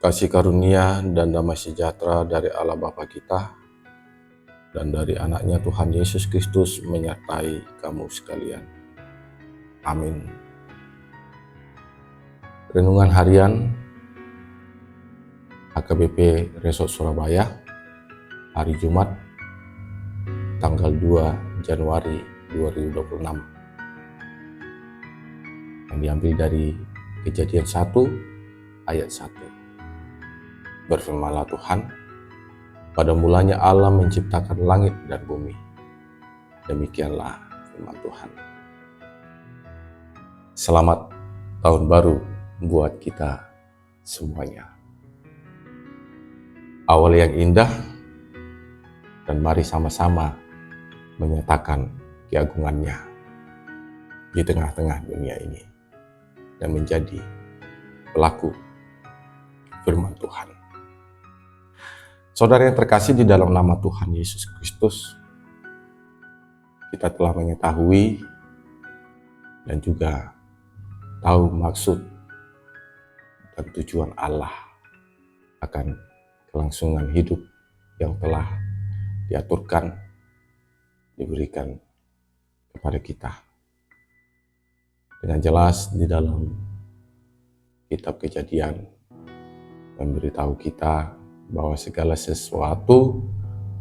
Kasih karunia dan damai sejahtera dari Allah Bapa kita dan dari anaknya Tuhan Yesus Kristus menyertai kamu sekalian. Amin. Renungan harian HKBP Resort Surabaya hari Jumat tanggal 2 Januari 2026 yang diambil dari Kejadian 1 ayat 1. Berfirmanlah Tuhan, pada mulanya Allah menciptakan langit dan bumi. Demikianlah firman Tuhan. Selamat tahun baru buat kita semuanya. Awal yang indah, dan mari sama-sama menyatakan keagungannya di tengah-tengah dunia ini dan menjadi pelaku firman Tuhan. Saudara yang terkasih di dalam nama Tuhan Yesus Kristus, kita telah mengetahui dan juga tahu maksud dan tujuan Allah akan kelangsungan hidup yang telah diaturkan, diberikan kepada kita. Dengan jelas di dalam kitab Kejadian memberitahu kita bahwa segala sesuatu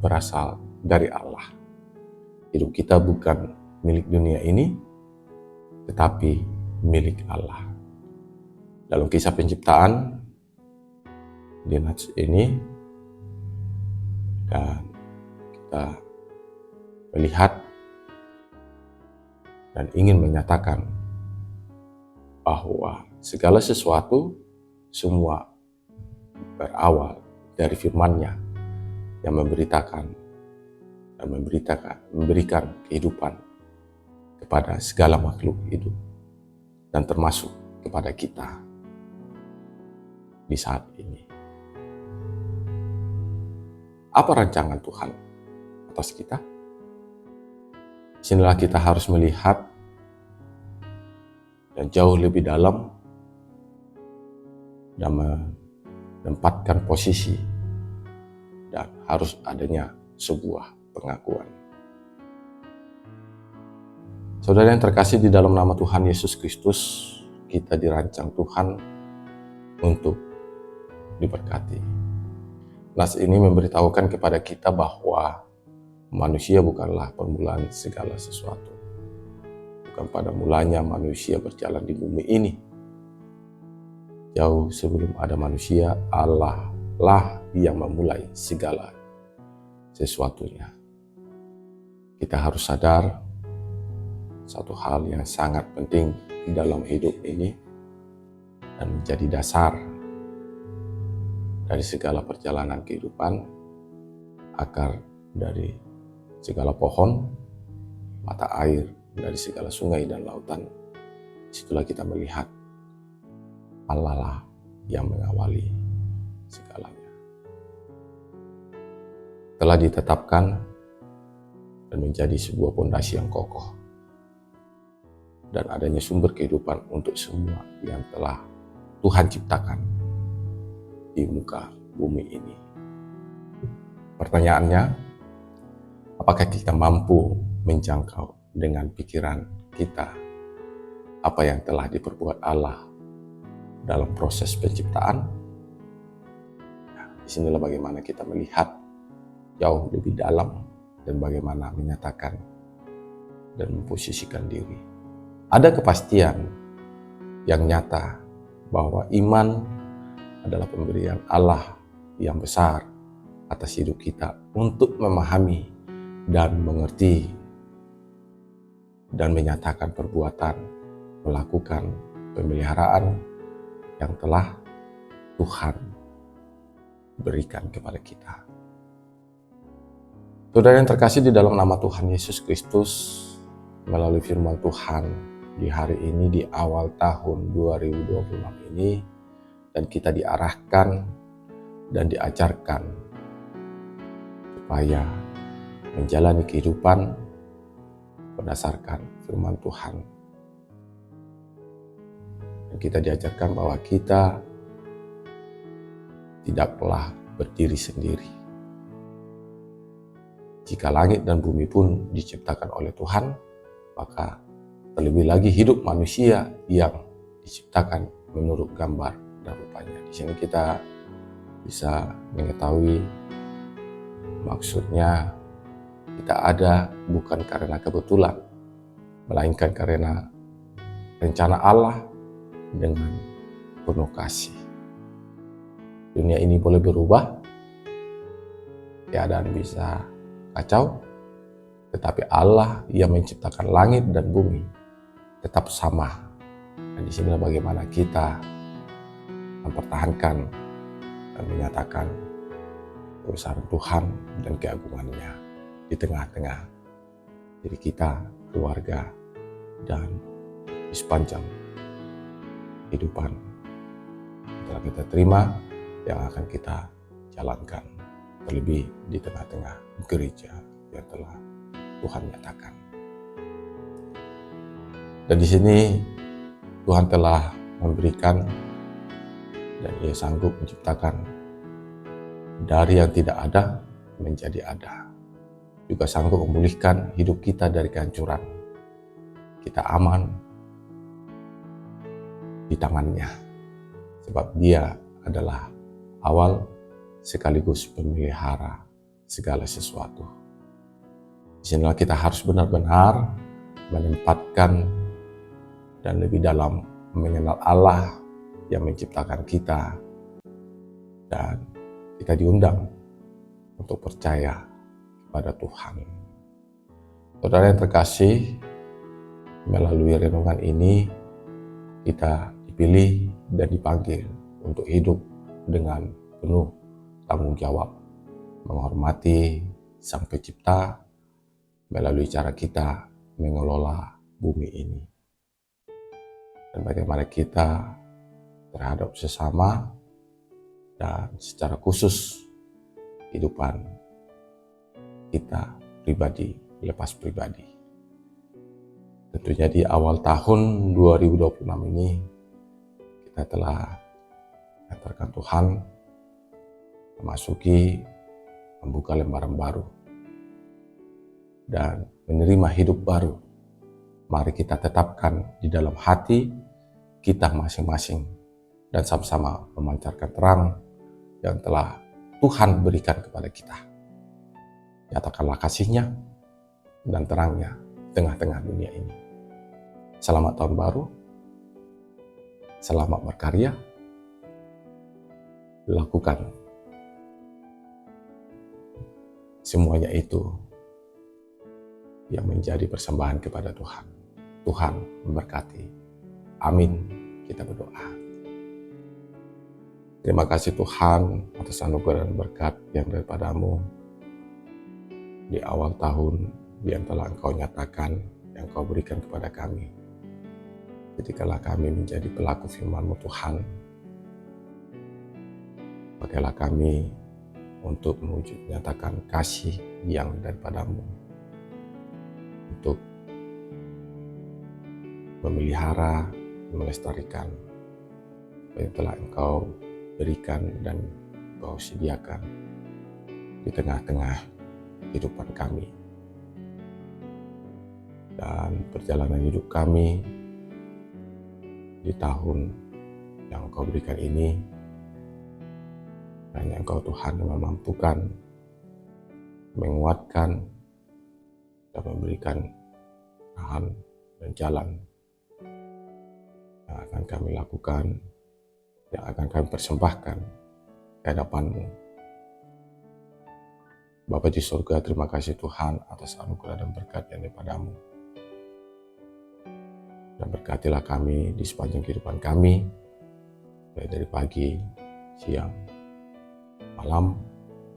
berasal dari Allah. Hidup kita bukan milik dunia ini, tetapi milik Allah. Dalam kisah penciptaan di nats ini, dan kita melihat dan ingin menyatakan bahwa segala sesuatu semua berawal dari firman-Nya yang memberikan kehidupan kepada segala makhluk hidup dan termasuk kepada kita di saat ini. Apa rancangan Tuhan atas kita? Disinilah kita harus melihat dan jauh lebih dalam dan menempatkan posisi, dan harus adanya sebuah pengakuan. Saudara yang terkasih di dalam nama Tuhan Yesus Kristus, kita dirancang Tuhan untuk diberkati. Nas ini memberitahukan kepada kita bahwa manusia bukanlah permulaan segala sesuatu. Bukan pada mulanya manusia berjalan di bumi ini. Jauh sebelum ada manusia, Allah lah yang memulai segala sesuatunya. Kita harus sadar satu hal yang sangat penting di dalam hidup ini dan menjadi dasar dari segala perjalanan kehidupan, akar dari segala pohon, mata air dari segala sungai dan lautan. Disitulah kita melihat Allah lah yang mengawali segalanya. Telah ditetapkan dan menjadi sebuah pondasi yang kokoh, dan adanya sumber kehidupan untuk semua yang telah Tuhan ciptakan di muka bumi ini. Pertanyaannya, apakah kita mampu menjangkau dengan pikiran kita apa yang telah diperbuat Allah dalam proses penciptaan? Disinilah bagaimana kita melihat jauh lebih dalam dan bagaimana menyatakan dan memposisikan diri. Ada kepastian yang nyata bahwa iman adalah pemberian Allah yang besar atas hidup kita untuk memahami dan mengerti dan menyatakan perbuatan, melakukan pemeliharaan yang telah Tuhan berikan kepada kita. Saudara yang terkasih di dalam nama Tuhan Yesus Kristus, melalui firman Tuhan di hari ini, di awal tahun 2026 ini, dan kita diarahkan dan diajarkan supaya menjalani kehidupan berdasarkan firman Tuhan. Dan kita diajarkan bahwa kita tidaklah berdiri sendiri. Jika langit dan bumi pun diciptakan oleh Tuhan, maka terlebih lagi hidup manusia yang diciptakan menurut gambar dan rupanya. Di sini kita bisa mengetahui maksudnya kita ada bukan karena kebetulan, melainkan karena rencana Allah dengan penuh kasih. Dunia ini boleh berubah, keadaan bisa kacau, tetapi Allah yang menciptakan langit dan bumi tetap sama. Dan di sini bagaimana kita mempertahankan dan menyatakan kebesaran Tuhan dan keagungannya di tengah-tengah diri kita, keluarga, dan di sepanjang kehidupan yang telah kita terima, yang akan kita jalankan, terlebih di tengah-tengah gereja yang telah Tuhan nyatakan. Dan di sini Tuhan telah memberikan dan Ia sanggup menciptakan dari yang tidak ada menjadi ada. Juga sanggup memulihkan hidup kita dari kehancuran. Kita aman di tangannya, sebab Dia adalah awal sekaligus pemelihara segala sesuatu. Disinilah kita harus benar-benar menempatkan dan lebih dalam mengenal Allah yang menciptakan kita, dan kita diundang untuk percaya kepada Tuhan. Saudara yang terkasih, melalui renungan ini kita dipilih dan dipanggil untuk hidup dengan penuh tanggung jawab, menghormati Sang Pencipta melalui cara kita mengelola bumi ini. Dan bagaimana kita terhadap sesama dan secara khusus kehidupan kita pribadi lepas pribadi. Tentunya di awal tahun 2026 ini kita telah mengantarkan Tuhan membuka lembaran baru dan menerima hidup baru. Mari kita tetapkan di dalam hati kita masing-masing dan sama-sama memancarkan terang yang telah Tuhan berikan kepada kita. Nyatakanlah kasih-Nya dan terang-Nya di tengah-tengah dunia ini. Selamat tahun baru, selamat berkarya, lakukan semuanya itu yang menjadi persembahan kepada Tuhan. Tuhan memberkati. Amin. Kita berdoa. Terima kasih Tuhan atas anugerah dan berkat yang daripada-Mu di awal tahun yang telah Engkau nyatakan, yang Engkau berikan kepada kami. Ketikalah kami menjadi pelaku firman-Mu Tuhan, pakailah kami untuk menyatakan kasih yang daripada-Mu, untuk memelihara, melestarikan apa yang telah Engkau berikan dan Engkau sediakan di tengah-tengah kehidupan kami. Dan perjalanan hidup kami di tahun yang Engkau berikan ini, hanya Engkau Tuhan yang memampukan, menguatkan, dan memberikan arahan dan jalan yang akan kami lakukan, yang akan kami persembahkan ke hadapan-Mu. Bapa di surga, terima kasih Tuhan atas anugerah dan berkat yang daripada-Mu. Dan berkatilah kami di sepanjang kehidupan kami, baik dari pagi, siang, malam,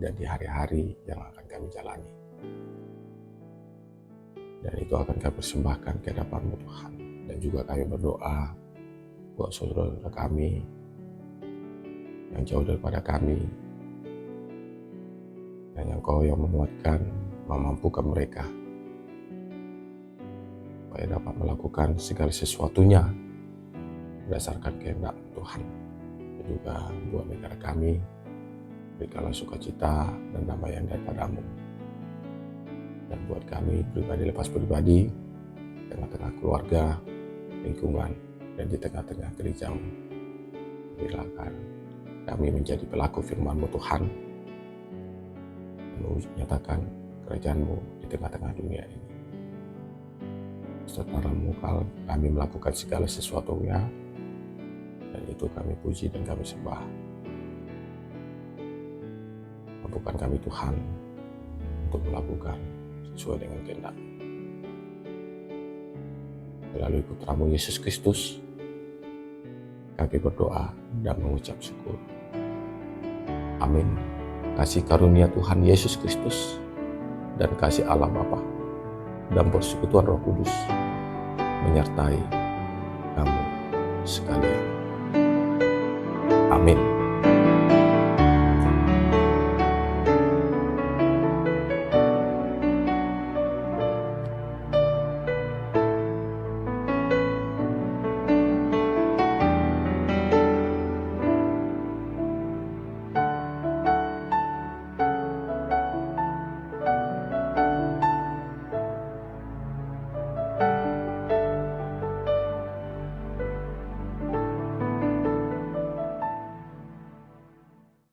dan di hari-hari yang akan kami jalani. Dan itu akan kami persembahkan ke hadapan-Mu Tuhan. Dan juga kami berdoa buat saudara-saudara kami yang jauh daripada kami, dan Engkau yang menguatkan, memampukan mereka supaya dapat melakukan segala sesuatunya berdasarkan kehendak Tuhan. Dan juga buat negara kami berikanlah sukacita dan damai yang daripada-Mu. Dan buat kami pribadi lepas pribadi, tengah-tengah keluarga, lingkungan, dan di tengah-tengah gereja-Mu, berilah kami menjadi pelaku firman-Mu Tuhan, dan menyatakan kerajaan-Mu di tengah-tengah dunia ini. Setelah-Mu kami melakukan segala sesuatunya, dan itu kami puji dan kami sembah. Mampukan kami Tuhan untuk melakukan sesuai dengan kehendak. Melalui Putra-Mu Yesus Kristus, kami berdoa dan mengucap syukur. Amin. Kasih karunia Tuhan Yesus Kristus dan kasih Allah Bapa dan persekutuan Roh Kudus menyertai kamu sekalian. Amin.